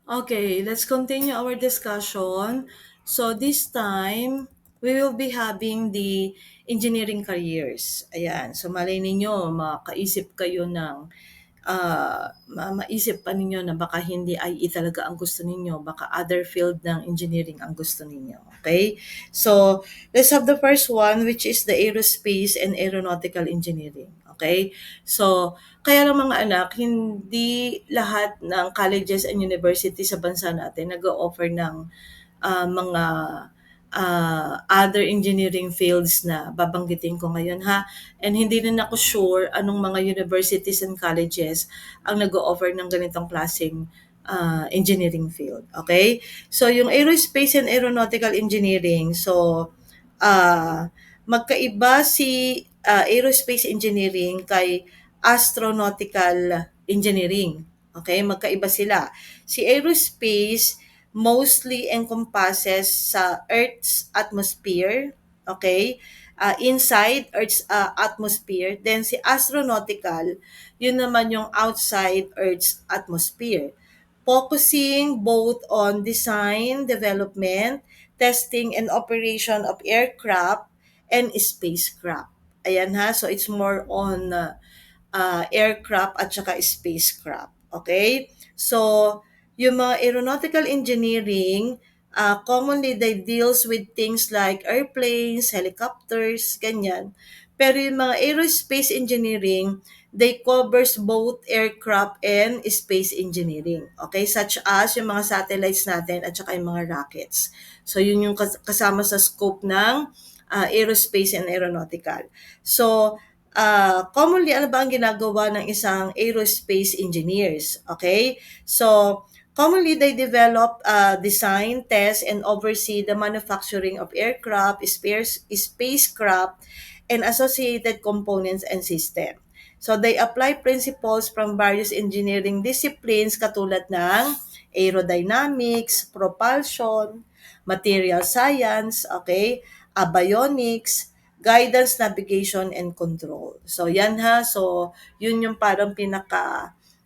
Okay, let's continue our discussion. So this time, we will be having the engineering careers. Ayan. So malay ninyo, makaisip kayo ng maisip pa ninyo na baka hindi IE talaga ang gusto ninyo, baka other field ng engineering ang gusto ninyo. Okay? So, let's have the first one, which is the aerospace and aeronautical engineering. Okay? So, kaya lang mga anak, hindi lahat ng colleges and universities sa bansa natin nag-o-offer ng mga other engineering fields na babanggitin ko ngayon ha. And hindi rin ako sure anong mga universities and colleges ang nag-o-offer ng ganitong klaseng engineering field. Okay? So, yung aerospace and aeronautical engineering, so, uh, magkaiba si aerospace engineering kay astronautical engineering. Okay? Magkaiba sila. Si aerospace mostly encompasses sa Earth's atmosphere, okay? Inside Earth's atmosphere. Then si astronautical, yun naman yung outside Earth's atmosphere. Focusing both on design, development, testing, and operation of aircraft and spacecraft. Ayan ha, so it's more on aircraft at saka spacecraft. Okay? So, yung mga aeronautical engineering, commonly they deals with things like airplanes, helicopters, ganyan. Pero yung mga aerospace engineering, they covers both aircraft and space engineering. Okay? Such as yung mga satellites natin at saka yung mga rockets. So, yun yung kasama sa scope ng aerospace and aeronautical. So, commonly, ano ba ang ginagawa ng isang aerospace engineers? Okay? So, commonly, they develop, design, test, and oversee the manufacturing of aircraft, spacecraft, and associated components and system. So, they apply principles from various engineering disciplines katulad ng aerodynamics, propulsion, material science, okay, avionics, guidance, navigation, and control. So, yan ha. So, yun yung parang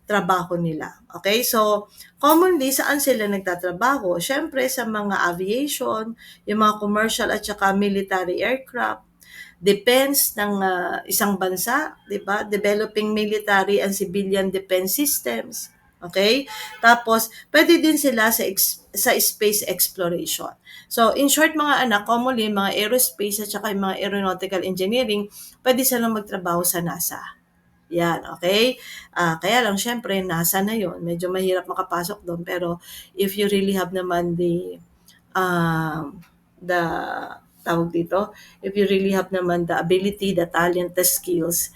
trabaho nila. Okay? So, commonly, saan sila nagtatrabaho? Siyempre, sa mga aviation, yung mga commercial at saka military aircraft, defense ng isang bansa, 'di ba? Developing military and civilian defense systems. Okay? Tapos pwede din sila sa space exploration. So in short mga anak, commonly mga aerospace at saka yung mga aeronautical engineering, pwede silang magtrabaho sa NASA. Yan, okay? Kaya lang syempre NASA na 'yon. Medyo mahirap makapasok doon pero if you really have naman the tawag dito, if you really have naman the ability, the talent, the skills,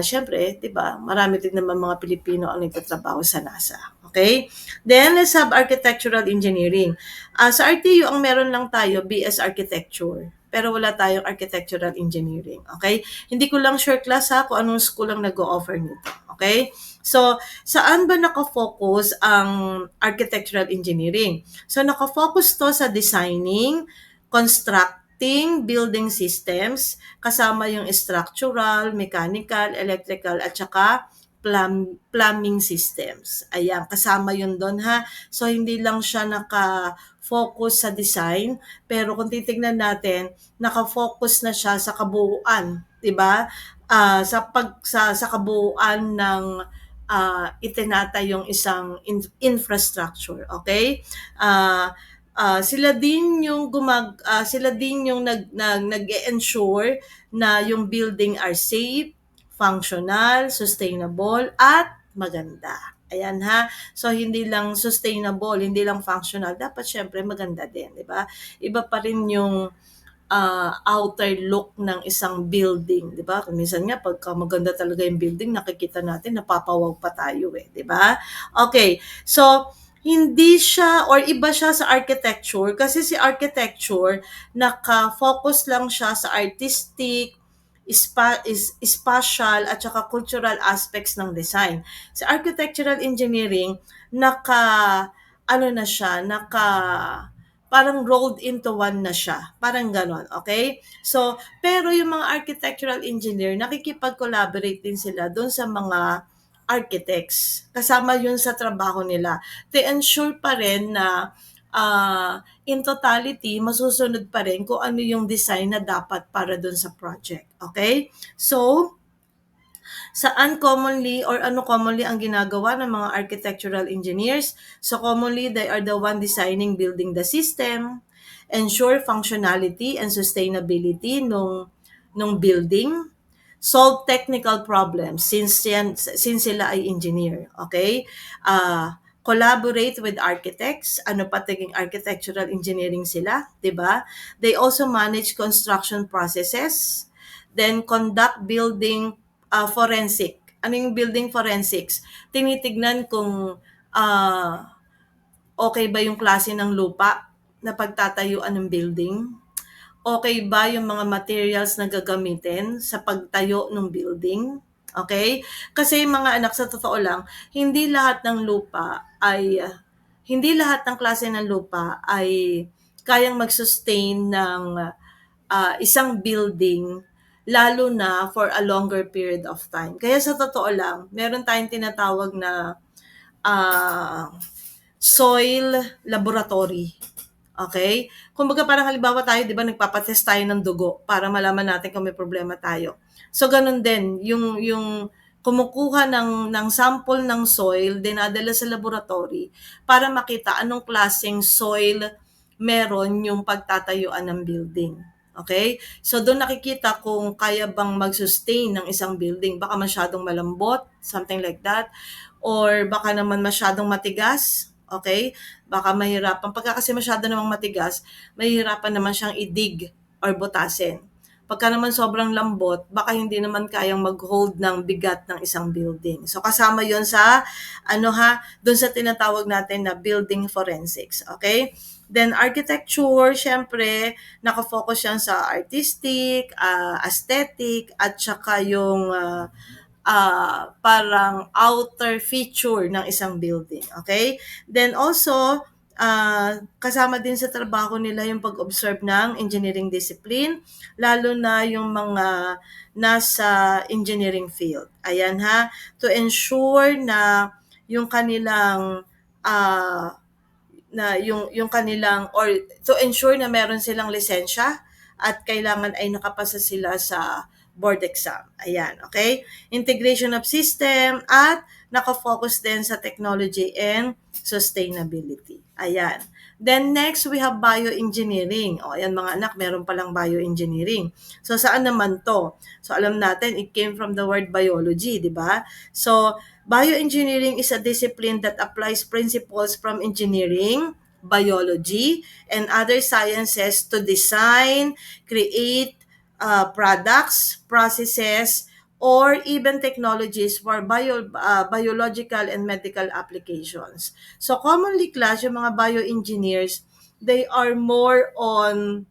syempre, 'di ba? Marami din naman mga Pilipino ang nagtatrabaho sa NASA. Okay? Then let's have architectural engineering. Sa RTU ang meron lang tayo BS Architecture. Pero wala tayong architectural engineering. Okay? Hindi ko lang sure class ha kung anong school ang nag-o-offer nito. Okay? So, saan ba nakafocus ang architectural engineering? So, nakafocus to sa designing, constructing building systems, kasama yung structural, mechanical, electrical, at saka plumbing systems. Ayan, kasama yun doon ha. So, hindi lang siya naka-focus sa design, pero kung titignan natin, naka-focus na siya sa kabuuan, 'di ba? Sa kabuuan ng itinatayong isang infrastructure, okay? Ah sila din yung nag-e-ensure na yung building are safe, functional, sustainable at maganda. Ayan ha. So hindi lang sustainable, hindi lang functional, dapat syempre maganda din, 'di ba? Iba pa rin yung outer look ng isang building, 'di ba? Kung minsan nga pagka maganda talaga yung building, nakikita natin napapawag pa tayo eh, 'di ba? Okay. So hindi siya or iba siya sa architecture kasi si architecture naka-focus lang siya sa artistic, spatial at saka cultural aspects ng design. Sa architectural engineering ano na siya, parang rolled into one na siya. Parang ganon, okay? So, pero yung mga architectural engineer, nakikipag-collaborate din sila doon sa mga architects. Kasama yun sa trabaho nila. To ensure pa rin na in totality, masusunod pa rin kung ano yung design na dapat para dun sa project. Okay? So, saan commonly or ano commonly ang ginagawa ng mga architectural engineers? So commonly, they are the one designing, building the system, ensure functionality and sustainability nung building, solve technical problems since sila ay engineer, okay? Collaborate with architects, ano pa tiging architectural engineering sila, 'di ba? They also manage construction processes, then conduct building forensic. Ano yung building forensics? Tinitignan kung okay ba yung klase ng lupa na pagtatayuan ng building, okay ba yung mga materials na gagamitin sa pagtayo ng building, okay? Kasi mga anak, sa totoo lang, hindi lahat ng klase ng lupa ay kayang mag-sustain ng isang building lalo na for a longer period of time. Kaya sa totoo lang, meron tayong tinatawag na ah, soil laboratory. Okay? Kumbaga parang halimbawa tayo, 'di ba, nagpapa-test tayo ng dugo para malaman natin kung may problema tayo. So ganun din, yung kumukuha ng sample ng soil, dinadala sa laboratory para makita anong klaseng soil meron yung pagtatayuan ng building. Okay? So doon nakikita kung kaya bang mag-sustain ng isang building. Baka masyadong malambot, something like that. Or baka naman masyadong matigas. Okay? Baka mahirapan. Pagka kasi masyado namang matigas, mahihirapan naman siyang idig or butasin. Pagka naman sobrang lambot, baka hindi naman kayang mag-hold ng bigat ng isang building. So kasama 'yon sa doon sa tinatawag natin na building forensics, okay? Then architecture, syempre, naka-focus yan sa artistic, aesthetic, at saka yung parang outer feature ng isang building. Okay? Then also, kasama din sa trabaho nila yung pag-observe ng engineering discipline, lalo na yung mga nasa engineering field. Ayan ha, to ensure na yung kanilang yung kanilang or to ensure na meron silang lisensya at kailangan ay nakapasa sila sa board exam. Ayan, okay? Integration of system at nakafocus din sa technology and sustainability. Ayan. Then next, we have bioengineering. O, ayan mga anak, meron palang bioengineering. So, saan naman to? So, alam natin, it came from the word biology, di ba? So, bioengineering is a discipline that applies principles from engineering, biology, and other sciences to design, create products, processes, or even technologies for biological and medical applications. So commonly class, yung mga bioengineers, they are more on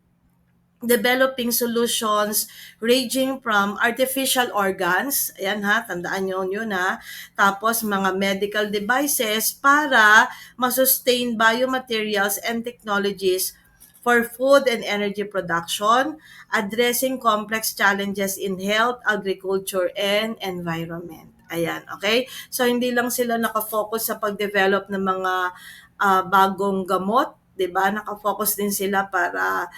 developing solutions ranging from artificial organs, ayan ha, tandaan nyo yun ha, tapos mga medical devices para masustain biomaterials and technologies for food and energy production, addressing complex challenges in health, agriculture, and environment. Ayan, okay? So, hindi lang sila nakafocus sa pag-develop ng mga bagong gamot, 'di ba? Nakafocus din sila para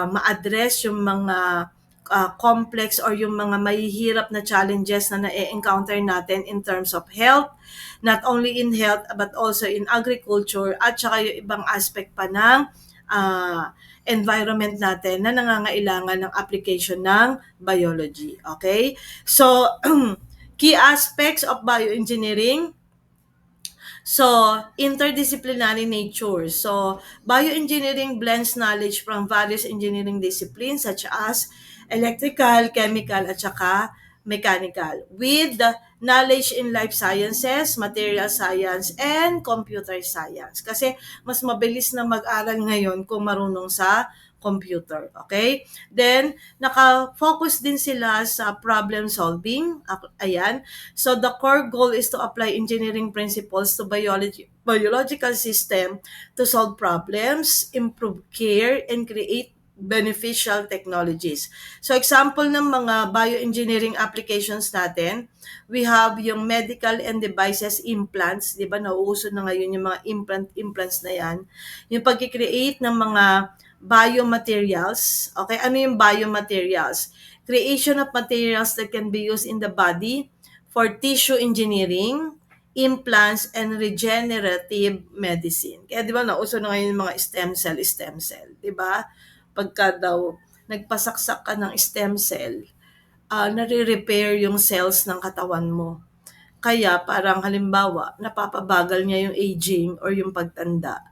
ma-address yung mga complex or yung mga mahihirap na challenges na na-encounter natin in terms of health, not only in health but also in agriculture at saka yung ibang aspect pa ng environment natin na nangangailangan ng application ng biology. Okay? So, key aspects of bioengineering. So, interdisciplinary nature. So, bioengineering blends knowledge from various engineering disciplines such as electrical, chemical, at saka mechanical with the knowledge in life sciences, material science, and computer science. Kasi mas mabilis na mag-aral ngayon kung marunong sa computer. Okay? Then, naka-focus din sila sa problem solving. Ayan. So, the core goal is to apply engineering principles to biological system to solve problems, improve care, and create beneficial technologies. So example ng mga bioengineering applications natin, we have yung medical and devices implants, 'di ba? Nauuso na ngayon yung mga implants na 'yan. Yung pagki-create ng mga biomaterials. Okay, ano yung biomaterials? Creation of materials that can be used in the body for tissue engineering, implants, and regenerative medicine. Kaya di ba nauso na ngayon yung mga stem cell, di ba? Pagka daw nagpasaksak ka ng stem cell, nare-repair yung cells ng katawan mo. Kaya parang halimbawa, napapabagal niya yung aging or yung pagtanda.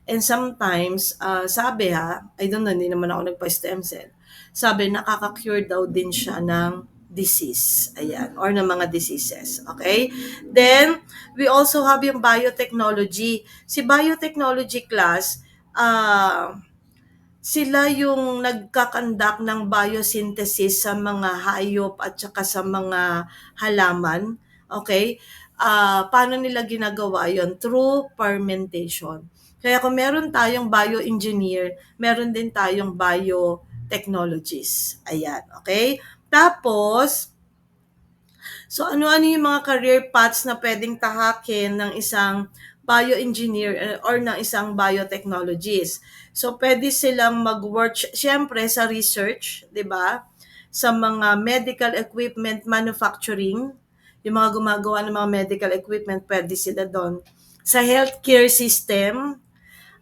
And sometimes, sabi I don't know, hindi naman ako nagpa-stem cell. Sabi, nakaka-cure daw din siya ng disease. Ayan, or ng mga diseases. Okay? Then, we also have yung biotechnology. Si biotechnology class, sila yung nagkakandak ng biosynthesis sa mga hayop at saka sa mga halaman. Okay? Paano nila ginagawa yon? Through fermentation. Kaya kung meron tayong bioengineer, meron din tayong biotechnologies. Ayan, okay? Tapos, so ano-ano yung mga career paths na pwedeng tahakin ng isang bioengineer or ng isang biotechnologist. So pwede silang mag-work syempre sa research, 'di ba? Sa mga medical equipment manufacturing, yung mga gumagawa ng mga medical equipment, pwede sila doon. Sa healthcare system,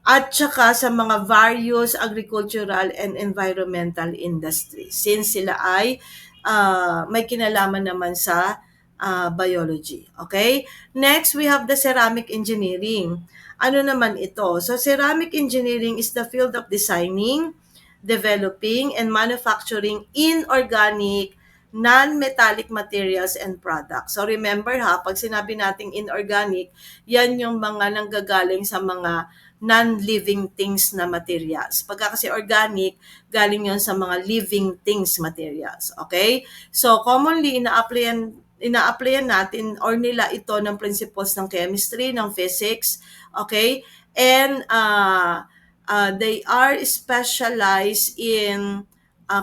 at saka sa mga various agricultural and environmental industries since sila ay may kinalaman naman sa biology. Okay? Next, we have the ceramic engineering. Ano naman ito? So, ceramic engineering is the field of designing, developing, and manufacturing inorganic, non-metallic materials and products. So, remember pag sinabi nating inorganic, yan yung mga nanggagaling sa mga non-living things na materials. Pagka kasi organic, galing yon sa mga living things materials. Okay? So, commonly, ina-applyan natin or nila ito ng principles ng chemistry, ng physics, okay? And they are specialized in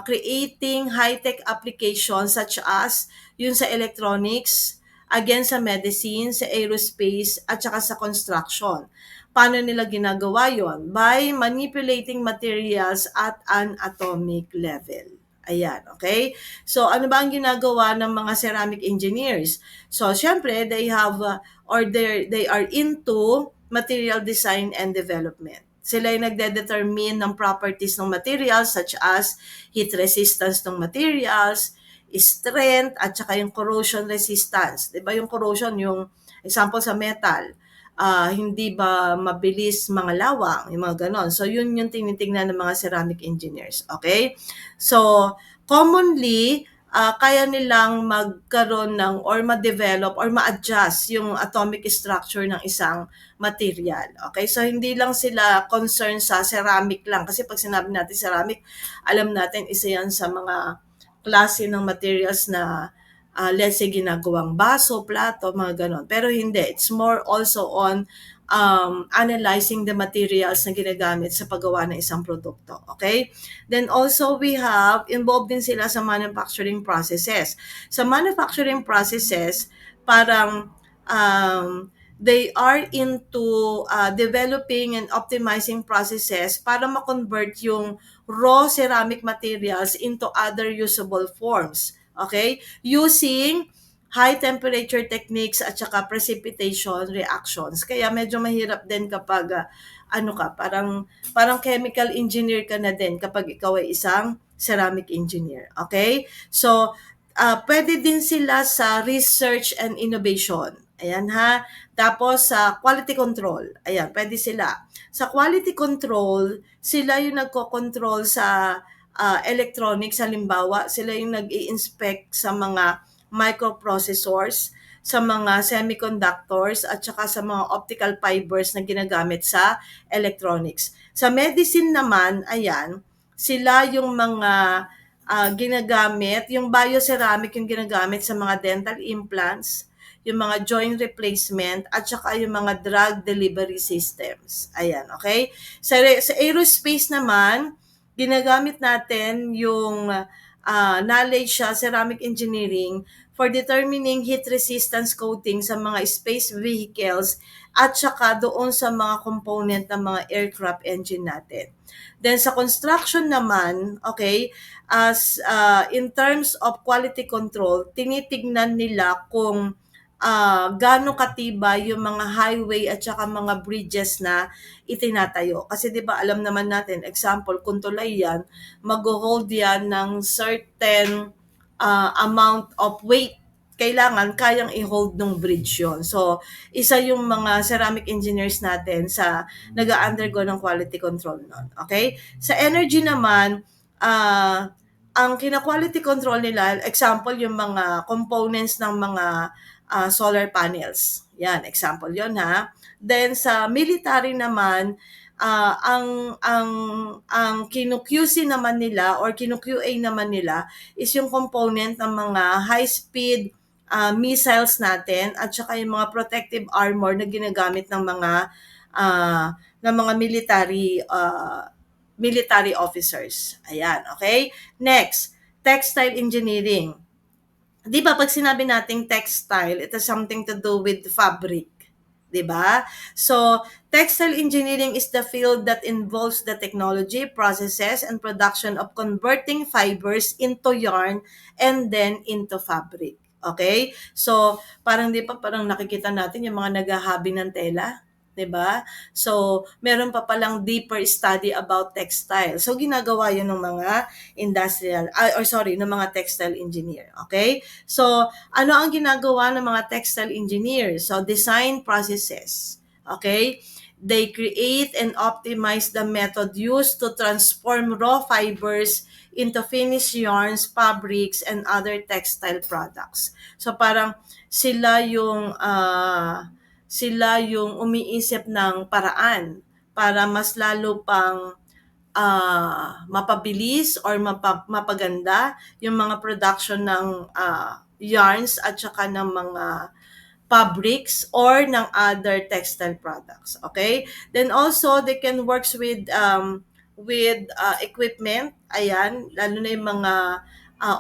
creating high-tech applications such as yun sa electronics, again sa medicine, sa aerospace, at saka sa construction. Paano nila ginagawa yon? By manipulating materials at an atomic level. Ayan, okay? So, ano ba ang ginagawa ng mga ceramic engineers? So, syempre, they have, they are into material design and development. Sila yung nagde-determine ng properties ng materials such as heat resistance ng materials, strength, at saka yung corrosion resistance. Diba yung corrosion, yung example sa metal, hindi ba mabilis mga lawang, yung mga ganon. So, yun yung tinitingnan ng mga ceramic engineers. Okay? So, commonly, kaya nilang magkaroon ng or ma-develop or ma-adjust yung atomic structure ng isang material. Okay? So, hindi lang sila concerned sa ceramic lang. Kasi pag sinabi natin ceramic, alam natin isa yan sa mga klase ng materials na let's say ginagawang baso, plato, mga ganon. Pero hindi. It's more also on analyzing the materials na ginagamit sa paggawa ng isang produkto. Okay? Then also we have, involved din sila sa manufacturing processes. Sa manufacturing processes, parang they are into developing and optimizing processes para ma-convert yung raw ceramic materials into other usable forms. Okay? Using high temperature techniques at saka precipitation reactions. Kaya medyo mahirap din kapag parang chemical engineer ka na din kapag ikaw ay isang ceramic engineer. Okay? So, pwede din sila sa research and innovation. Ayan Tapos sa quality control. Ayan, pwede sila. Sa quality control, sila yung nagko-control sa electronics. Halimbawa, sila yung nag-i-inspect sa mga microprocessors, sa mga semiconductors, at saka sa mga optical fibers na ginagamit sa electronics. Sa medicine naman, ayan, sila yung mga ginagamit, yung bioceramic yung ginagamit sa mga dental implants, yung mga joint replacement, at saka yung mga drug delivery systems. Ayan, okay? Sa aerospace naman, ginagamit natin yung knowledge sa ceramic engineering for determining heat resistance coating sa mga space vehicles at saka doon sa mga component ng mga aircraft engine natin. Then sa construction naman, okay, as in terms of quality control, tinitignan nila kung gaano katibay yung mga highway at saka mga bridges na itinatayo. Kasi 'di ba alam naman natin, example, kung tulay yan, mag-hold yan ng certain amount of weight. Kailangan kayang i-hold ng bridge yon. So, isa yung mga ceramic engineers natin sa nag-undergo ng quality control nun. Okay? Sa energy naman, ang kina-quality control nila, example, yung mga components ng mga solar panels. Yan, example yon ha. Then sa military naman, ang kinu-QC naman nila or kinu-QA naman nila is yung component ng mga high-speed missiles natin at saka yung mga protective armor na ginagamit ng mga military officers. Ayan, okay? Next, textile engineering. Di ba pag sinabi nating textile, it has something to do with fabric. Di ba? So, textile engineering is the field that involves the technology, processes, and production of converting fibers into yarn and then into fabric. Okay? So, parang di pa parang nakikita natin yung mga naghahabi ng tela. 'Di ba? So, meron pa palang deeper study about textile. So, ginagawa 'yun ng mga ng mga textile engineer. Okay? So, ano ang ginagawa ng mga textile engineers? So, design processes. Okay? They create and optimize the method used to transform raw fibers into finished yarns, fabrics, and other textile products. So, parang sila yung umiisip ng paraan para mas lalo pang mapabilis or mapaganda yung mga production ng yarns at saka ng mga fabrics or ng other textile products. Okay? Then also, they can works with equipment. Ayan, lalo na yung mga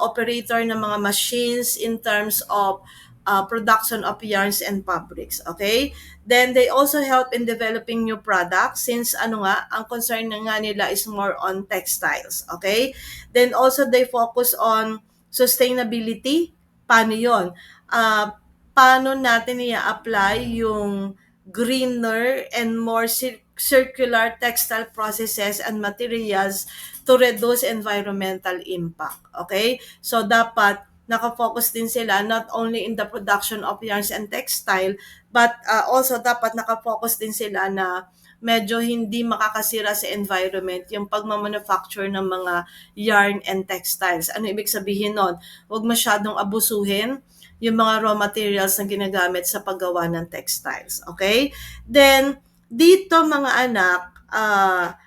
operator ng mga machines in terms of production of yarns and fabrics. Okay? Then they also help in developing new products since ang concern na nga nila is more on textiles. Okay? Then also they focus on sustainability. Paano yon? Paano natin i-apply yung greener and more circular textile processes and materials to reduce environmental impact. Okay? So, dapat nakafocus din sila not only in the production of yarns and textile, but also dapat nakafocus din sila na medyo hindi makakasira sa environment yung pagmamanufacture ng mga yarn and textiles. Ano ibig sabihin nun? Huwag masyadong abusuhin yung mga raw materials na ginagamit sa paggawa ng textiles. Okay? Then, dito mga anak,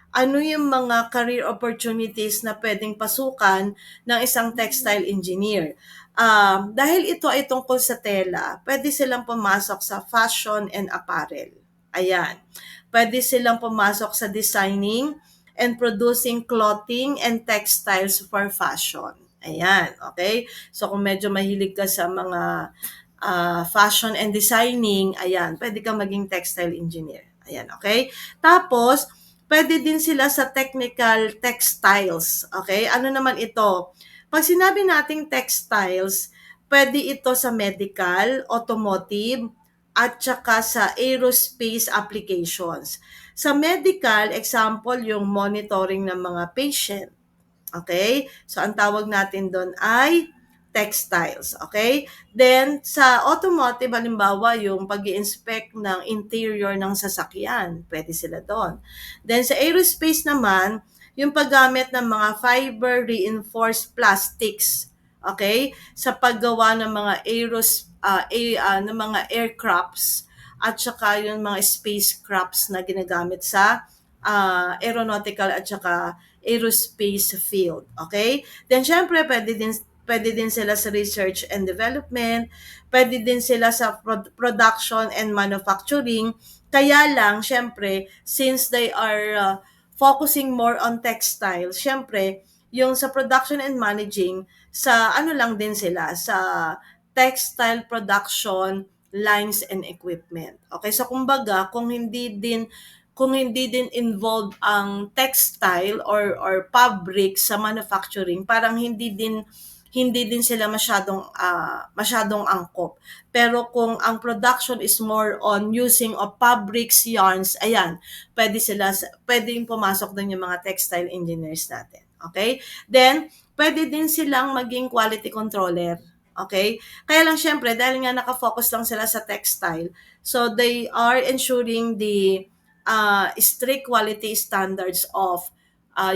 ano yung mga career opportunities na pwedeng pasukan ng isang textile engineer? Dahil ito ay tungkol sa tela, pwede silang pumasok sa fashion and apparel. Ayan. Pwede silang pumasok sa designing and producing clothing and textiles for fashion. Ayan, okay? So kung medyo mahilig ka sa mga fashion and designing, ayan, pwede kang maging textile engineer. Ayan, okay? Tapos, pwede din sila sa technical textiles. Okay? Ano naman ito? Pag sinabi nating textiles, pwede ito sa medical, automotive, at saka sa aerospace applications. Sa medical, example, yung monitoring ng mga patient. Okay? So, ang tawag natin doon ay textiles. Okay? Then, sa automotive, halimbawa, yung pag-i-inspect ng interior ng sasakyan. Pwede sila doon. Then, sa aerospace naman, yung paggamit ng mga fiber-reinforced plastics. Okay? Sa paggawa ng mga ng mga aircrafts at saka yung mga spacecrafts na ginagamit sa aeronautical at saka aerospace field. Okay? Then syempre pwede din sila sa research and development, pwede din sila sa production and manufacturing. Kaya lang syempre since they are focusing more on textile. Siyempre, yung sa production and managing, sa ano lang din sila, sa textile production lines and equipment. Okay, so kumbaga, kung hindi din involved ang textile or fabric sa manufacturing, parang hindi din sila masyadong angkop. Pero kung ang production is more on using of fabrics, yarns, ayan, pwedeng pumasok din yung mga textile engineers natin. Okay? Then, pwede din silang maging quality controller. Okay? Kaya lang syempre, dahil nga nakafocus lang sila sa textile, so they are ensuring the strict quality standards of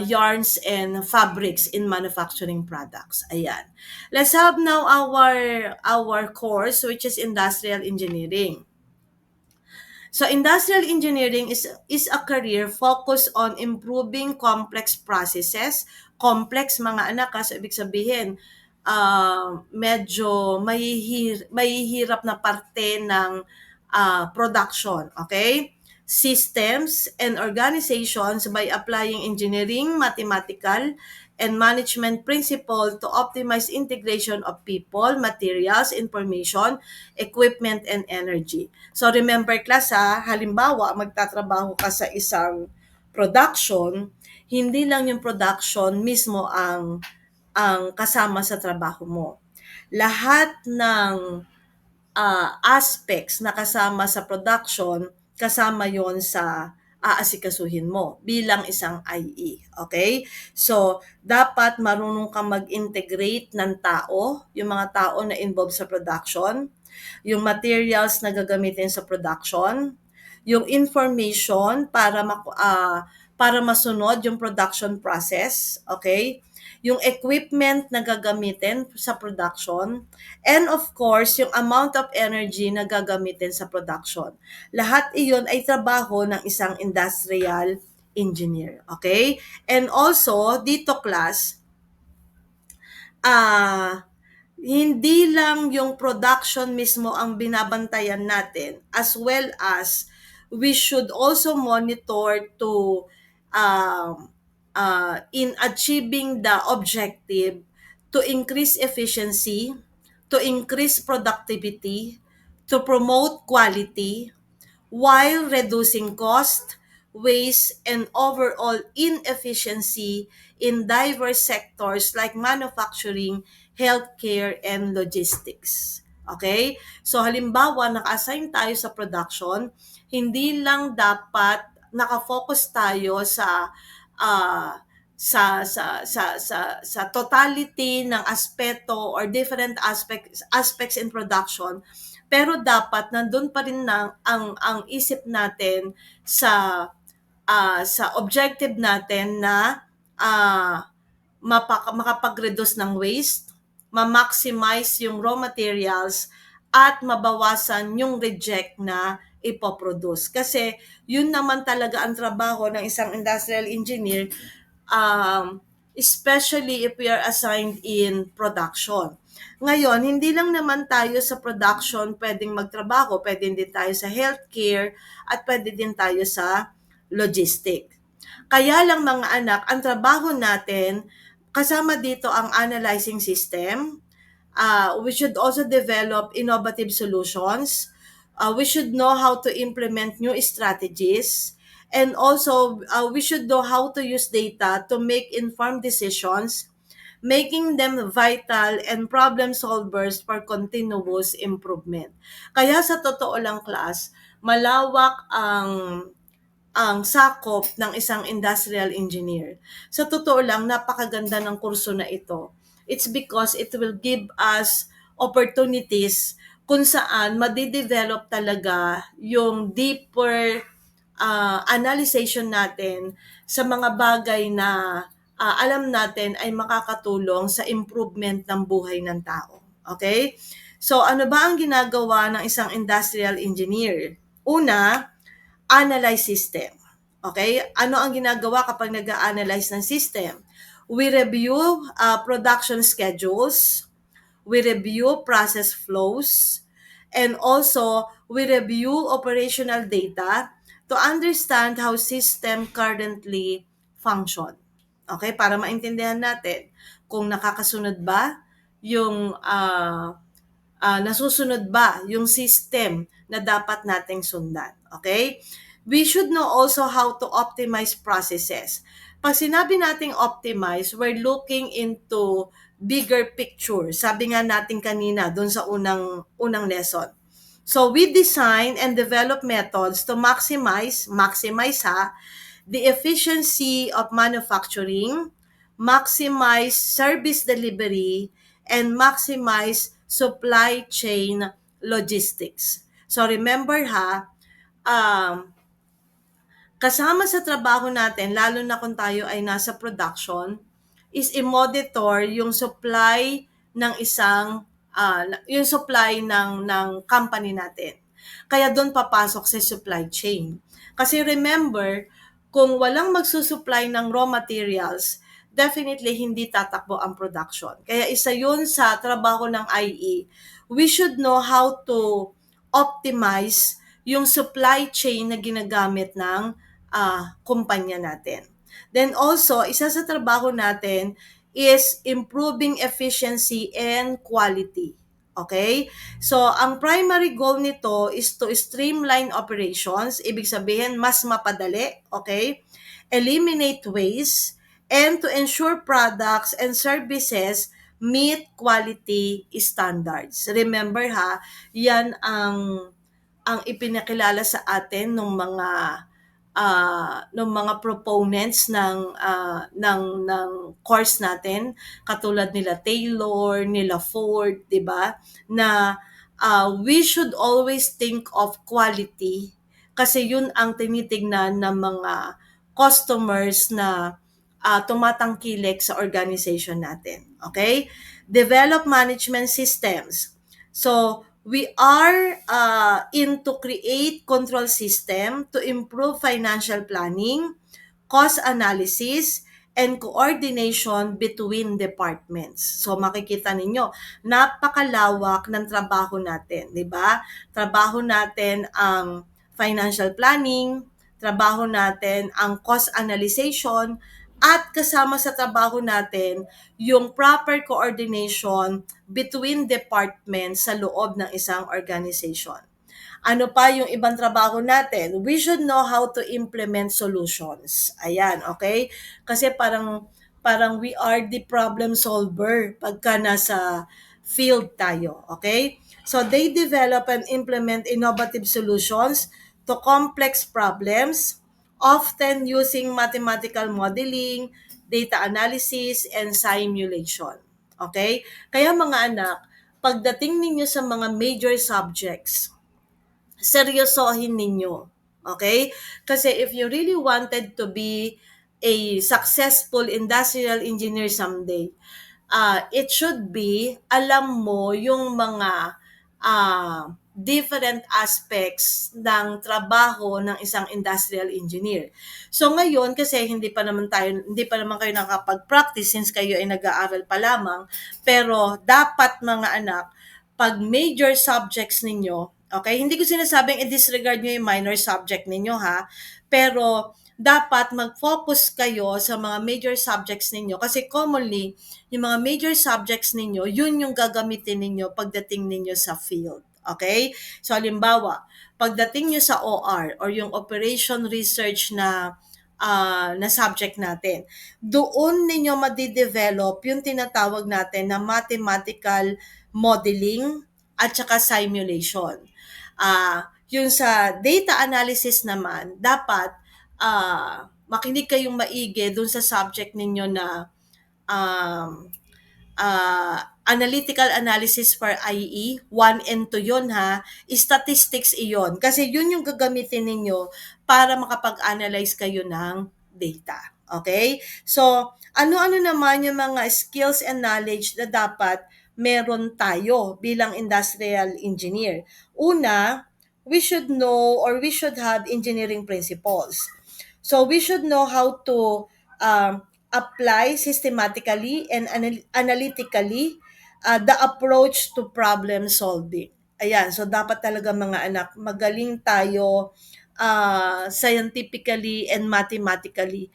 yarns and fabrics in manufacturing products. Ayan. Let's have now our course, which is industrial engineering. So industrial engineering is a career focused on improving complex processes. Complex mga anak, so ibig sabihin medyo mahihirap na parte ng production, okay? Systems and organizations by applying engineering, mathematical, and management principle to optimize integration of people, materials, information, equipment, and energy. So remember class halimbawa magtatrabaho ka sa isang production, hindi lang yung production mismo ang kasama sa trabaho mo. Lahat ng aspects na kasama sa production, kasama yon sa aasikasuhin mo bilang isang IE. Okay? So, dapat marunong kang mag-integrate ng tao, yung mga tao na involved sa production, yung materials na gagamitin sa production, yung information para masunod yung production process, okay? Yung equipment na gagamitin sa production, and of course, yung amount of energy na gagamitin sa production. Lahat iyon ay trabaho ng isang industrial engineer, okay? And also, dito class, hindi lang yung production mismo ang binabantayan natin, as well as we should also monitor to in achieving the objective to increase efficiency, to increase productivity, to promote quality, while reducing cost, waste, and overall inefficiency in diverse sectors like manufacturing, healthcare, and logistics. Okay? So halimbawa, naka-assign tayo sa production, hindi lang dapat nakafocus tayo uh, sa totality ng aspeto or different aspects in production, pero dapat nandun pa rin ang isip natin sa objective natin na makapag-reduce ng waste, ma-maximize yung raw materials, at mabawasan yung reject na ipoproduce. Kasi yun naman talaga ang trabaho ng isang industrial engineer, especially if we are assigned in production. Ngayon, hindi lang naman tayo sa production pwedeng magtrabaho, pwede din tayo sa healthcare, at pwede din tayo sa logistic. Kaya lang mga anak, ang trabaho natin, kasama dito ang analyzing system. We should also develop innovative solutions. We should know how to implement new strategies. And also, we should know how to use data to make informed decisions, making them vital and problem solvers for continuous improvement. Kaya sa totoo lang class, malawak ang sakop ng isang industrial engineer. Sa totoo lang, napakaganda ng kurso na ito. It's because it will give us opportunities kung saan madidevelop talaga yung deeper analyzation natin sa mga bagay na alam natin ay makakatulong sa improvement ng buhay ng tao. Okay? So, ano ba ang ginagawa ng isang industrial engineer? Una, analyze system. Okay? Ano ang ginagawa kapag nag-a-analyze ng system? We review production schedules, we review process flows, and also we review operational data to understand how system currently function. Okay? Para maintindihan natin kung nakakasunod ba yung nasusunod ba yung system na dapat nating sundan. Okay? We should know also how to optimize processes. Pag sinabi nating optimize, we're looking into bigger picture. Sabi nga natin kanina doon sa unang lesson. So we design and develop methods to maximize the efficiency of manufacturing, maximize service delivery, and maximize supply chain logistics. So remember ha, um, kasama sa trabaho natin, lalo na kung tayo ay nasa production, is i-monitor yung supply ng yung supply ng company natin. Kaya doon papasok sa supply chain. Kasi remember, kung walang magsusupply ng raw materials, definitely hindi tatakbo ang production. Kaya isa yun sa trabaho ng IE. We should know how to optimize yung supply chain na ginagamit ng kumpanya natin. Then also, isa sa trabaho natin is improving efficiency and quality. Okay? So, ang primary goal nito is to streamline operations, ibig sabihin mas mapadali, okay? Eliminate waste, and to ensure products and services meet quality standards. Remember ha, yan ang ipinakilala sa atin ng mga proponents ng course natin, katulad nila Taylor, nila Ford, 'di ba? Na we should always think of quality kasi yun ang tinitingnan ng mga customers na tumatangkilik sa organization natin. Okay? Develop management systems. So, we are into create control system to improve financial planning, cost analysis, and coordination between departments. So makikita ninyo, napakalawak ng trabaho natin, 'di ba? Trabaho natin ang financial planning, trabaho natin ang cost analysis, at kasama sa trabaho natin yung proper coordination between departments sa loob ng isang organization. Ano pa yung ibang trabaho natin? We should know how to implement solutions. Ayan, okay? Kasi parang we are the problem solver pagka nasa field tayo, okay? So they develop and implement innovative solutions to complex problems, often using mathematical modeling, data analysis, and simulation. Okay? Kaya mga anak, pagdating ninyo sa mga major subjects, seryosohin ninyo. Okay? Kasi if you really wanted to be a successful industrial engineer someday, it should be, alam mo yung mga different aspects ng trabaho ng isang industrial engineer. So ngayon, kasi hindi pa naman kayo nakapag-practice since kayo ay nag-aaral pa lamang, pero dapat mga anak, pag major subjects ninyo, okay, hindi ko sinasabing i-disregard nyo yung minor subject ninyo ha, pero dapat mag-focus kayo sa mga major subjects ninyo kasi commonly, yung mga major subjects ninyo, yun yung gagamitin ninyo pagdating ninyo sa field. Okay? So, halimbawa, pagdating nyo sa OR or yung operation research na subject natin, doon ninyo madidevelop yung tinatawag natin na mathematical modeling at saka simulation. Yung sa data analysis naman, dapat makinig kayong maigi dun sa subject ninyo na um, analytical analysis for IE, 1 and 2 yun ha, statistics iyon. Kasi yun yung gagamitin ninyo para makapag-analyze kayo ng data. Okay? So, ano-ano naman yung mga skills and knowledge na dapat meron tayo bilang industrial engineer? Una, we should know or we should have engineering principles. So we should know how to apply systematically and analytically the approach to problem solving. Ayan, so dapat talaga mga anak, magaling tayo scientifically and mathematically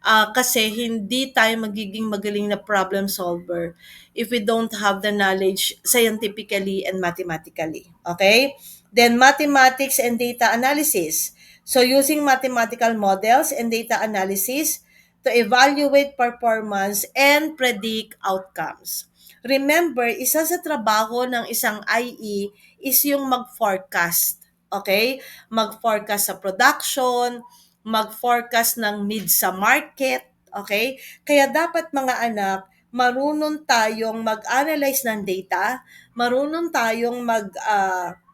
Kasi hindi tayo magiging magaling na problem solver if we don't have the knowledge scientifically and mathematically. Okay? Then mathematics and data analysis. So using mathematical models and data analysis to evaluate performance and predict outcomes. Remember, isa sa trabaho ng isang IE is yung mag-forecast. Okay? Mag-forecast sa production, mag-forecast ng needs sa market. Okay? Kaya dapat mga anak, marunong tayong mag-analyze ng data, marunong tayong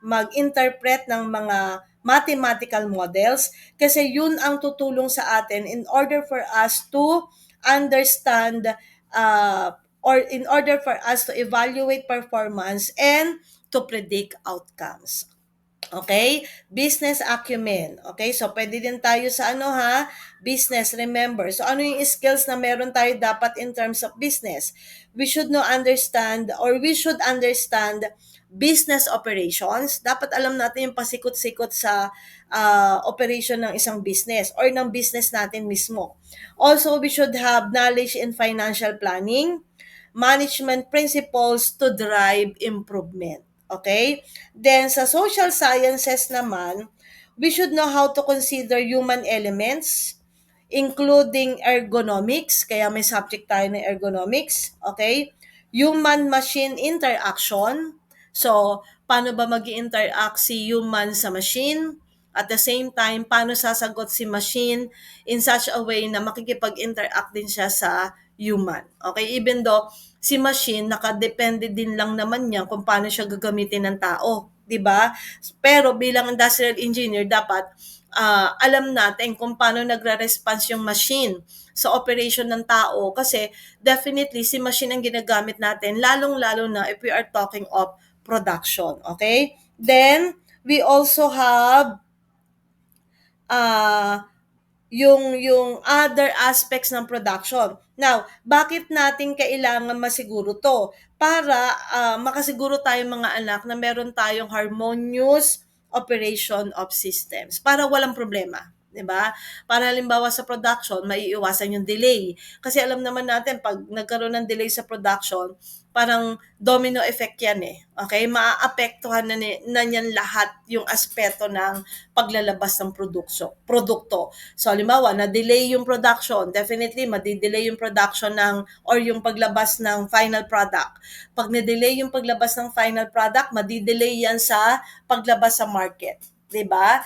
mag-interpret ng mga mathematical models kasi yun ang tutulong sa atin in order for us to understand or in order for us to evaluate performance and to predict outcomes. Okay? Business acumen. Okay? So, pwede din tayo sa business, remember. So, ano yung skills na meron tayo dapat in terms of business? We should understand business operations. Dapat alam natin yung pasikot-sikot sa operation ng isang business or ng business natin mismo. Also, we should have knowledge in financial planning, management principles to drive improvement. Okay? Then sa social sciences naman, we should know how to consider human elements, including ergonomics, kaya may subject tayo ng ergonomics, okay? Human-machine interaction, so paano ba mag-interact si human sa machine? At the same time, paano sasagot si machine in such a way na makikipag-interact din siya sa human. Okay? Even though si machine, nakadepende din lang naman niya kung paano siya gagamitin ng tao. 'Di ba? Pero bilang industrial engineer, dapat alam natin kung paano nagre-response yung machine sa operation ng tao kasi definitely si machine ang ginagamit natin lalong-lalo na if we are talking of production. Okay? Then, we also have uh, yung other aspects ng production. Now, bakit natin kailangan masiguro to? Para makasiguro tayong mga anak na meron tayong harmonious operation of systems para walang problema. 'Di ba? Para halimbawa sa production, maiiwasan yung delay. Kasi alam naman natin, pag nagkaroon ng delay sa production, parang domino effect yan eh. Okay? Maaapektuhan na niyan lahat yung aspeto ng paglalabas ng produkto. So, halimbawa, na-delay yung production, definitely, madidelay yung production or yung paglabas ng final product. Pag na-delay yung paglabas ng final product, madidelay yan sa paglabas sa market. 'Di ba?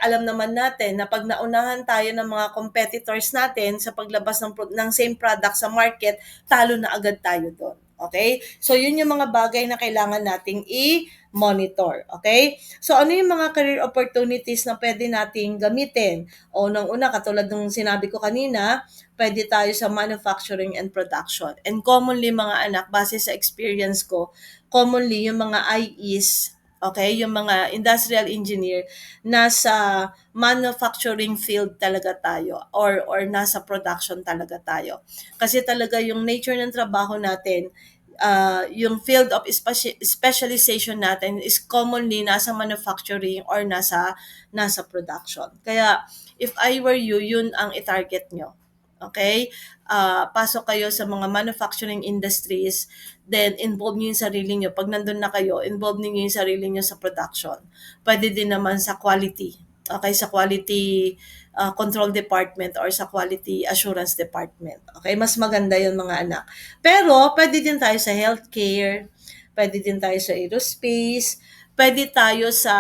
Alam naman natin na pag naunahan tayo ng mga competitors natin sa paglabas ng same product sa market, talo na agad tayo doon. Okay? So, yun yung mga bagay na kailangan nating i-monitor. Okay? So, ano yung mga career opportunities na pwede nating gamitin? Unang-una, katulad ng sinabi ko kanina, pwede tayo sa manufacturing and production. And commonly, mga anak, base sa experience ko, commonly, yung mga IEs, okay, yung mga industrial engineer, nasa manufacturing field talaga tayo or nasa production talaga tayo. Kasi talaga yung nature ng trabaho natin, yung field of specialization natin is commonly nasa manufacturing or nasa production. Kaya if I were you, yun ang i-target nyo. Okay? Pasok kayo sa mga manufacturing industries, then involve niyo yung sarili niyo. Pag nandun na kayo, involve niyo yung sarili niyo sa production. Pwede din naman sa quality. Okay, sa quality control department or sa quality assurance department. Okay, mas maganda yun mga anak. Pero pwede din tayo sa healthcare, pwede din tayo sa aerospace, pwede tayo sa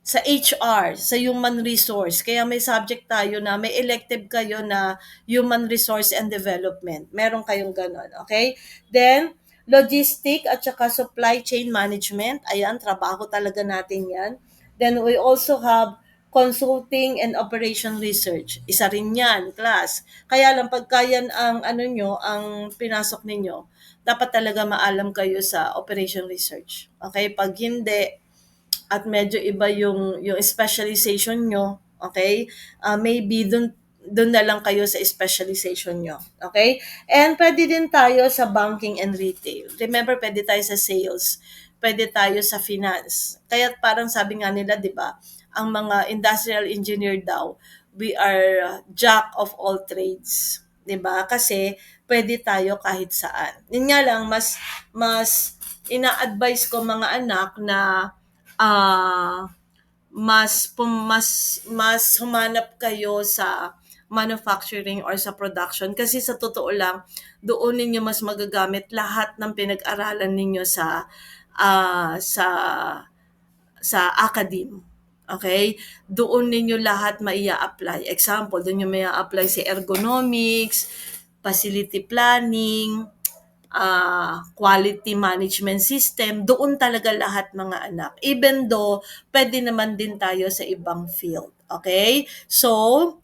HR, sa human resource. Kaya may subject tayo na may elective kayo na human resource and development. Meron kayong ganon, okay? Then, logistic at saka supply chain management. Ayan, trabaho talaga natin yan. Then, we also have consulting and operation research. Isa rin yan, class. Kaya lang, pagka yan ang, ang pinasok ninyo, dapat talaga maalam kayo sa operation research. Okay? Pag hindi, at medyo iba yung specialization nyo, okay? Maybe dun na lang kayo sa specialization nyo. Okay? And pwede din tayo sa banking and retail. Remember, pwede tayo sa sales. Pwede tayo sa finance. Kaya parang sabi nga nila, di ba, ang mga industrial engineer daw, we are jack of all trades. 'Di ba? Kasi pwede tayo kahit saan. Yun nga lang, mas ina-advise ko mga anak na ah mas humanap kayo sa manufacturing or sa production kasi sa totoo lang doon ninyo mas magagamit lahat ng pinag-aralan ninyo sa ah, sa academe. Okay? Doon ninyo lahat maia-apply. Example, doon nyo maia-apply si ergonomics, facility planning, quality management system, doon talaga lahat mga anak. Even though, pwede naman din tayo sa ibang field. Okay? So,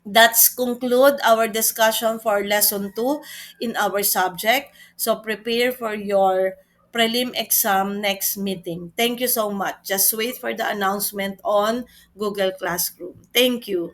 that's conclude our discussion for lesson 2 in our subject. So, prepare for your prelim exam next meeting. Thank you so much. Just wait for the announcement on Google Classroom. Thank you.